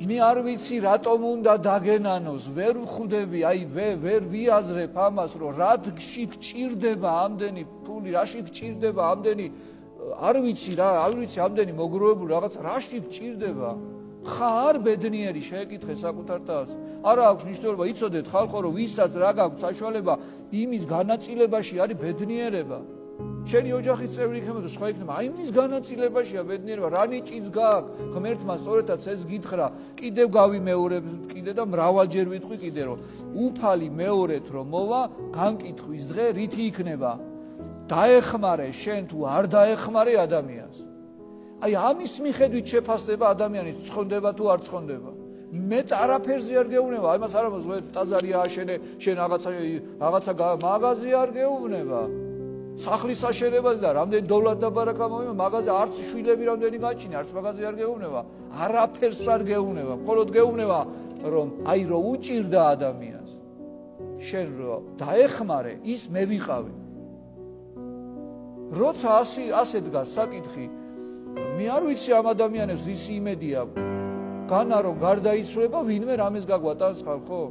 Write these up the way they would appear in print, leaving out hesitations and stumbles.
მე არ ვიცი რატომ უნდა დაგენანოს, ვერ ვხვდები, ვერ ვიაზრებ ამას, რომ რაში გჭირდება ამდენი ფული, რაში გჭირდება ამდენი, არ ვიცი ამდენი მოგროვებული რაღაც, რაში გჭირდება. ხარ ბედნიერი, შეეკითხე საკუთარ თავს. არა აქვს მნიშვნელობა, იცოდეთ ხალხო, რომ ვისაც რა გაქვს საშუალება, იმის განაწილებაში არის ბედნიერება. შენი ოჯახის წევრი იქნება, სხვა იქნება, აი იმის განაწილებაშია ბედნიერება, რა ნიჭიც გაქვს. ღმერთმა სწორედაც ეს გითხრა, კიდევ გავიმეორებ კიდე და მრავალჯერ ვიტყვი კიდე, რომ უფალი მეორეთ რომ მოვა, განკითხვის დღე რითი იქნება? დაეხმარე შენ თუ არ დაეხმარე ადამიანს. აი ამის მიხედვით შეფასდება ადამიანის ცხონდება თუ არ ცხონდება. მეტ არაფერზე არ გეუბნება, აი მას არ ამას ტაძარი ააშენე, შენ რაღაცა მაღაზია არ გეუბნება. სახლის აშენებას და რამდენი დოვლად და ბარაკა მოიმა, მაღაზია არც შვილები რამდენი გაჩინე, არც მაღაზია არ გეუბნება, არაფერს არ გეუბნება, მხოლოდ გეუბნება, რომ აი რო უჭირდა ადამიანს. შენ რო დაეხმარე, ის მე ვიყავი. როცა ასე დგას საკითხი, მე არ ვიცი ამ ადამიანებს ისი იმედი აქვს. განა რომ გარდაიცვლება, ვინმე რამეს გაგვატანს ხალხო?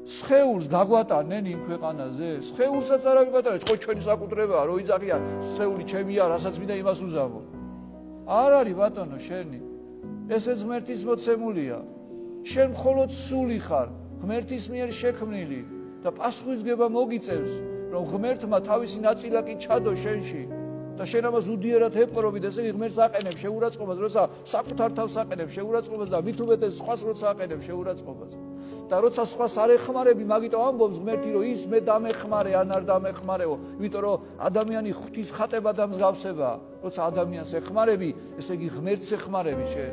სხეულს გაგვატანენ იმ ქვეყანაზე? სხეულსაც არ ვიგვატანეთ, ხო ჩვენი საკუთრებაა, რო იძახიან, სხეული ჩემია, რასაც მინდა იმას უზამო. არ არის ბატონო შენი. ესეც ღმერთის მოცემულია. შენ მხოლოდ სული ხარ, ღმერთის მიერ შექმნილი და პასუხისგება მოგიწევს, რომ ღმერთმა თავისი ნაწილაკი ჩადო შენში. და შენ ამას უდიერად ეპყრობით, ესე იგი ღმერთს აყენებ შეურაცხყოფას, როცა საკუთარ თავს აყენებ შეურაცხყოფას და მით უმეტეს სხვას როცა აყენებ შეურაცხყოფას. და როცა სხვას არ ეხმარები, მაგიტომ ამბობს ღმერთი, რომ ის მე დამეხმარე ან არ დამეხმარეო, იმიტომ რომ ადამიანი ღვთის ხატება და მსგავსებაა. როცა ადამიანს ეხმარები, ესე იგი ღმერთს ეხმარები შენ.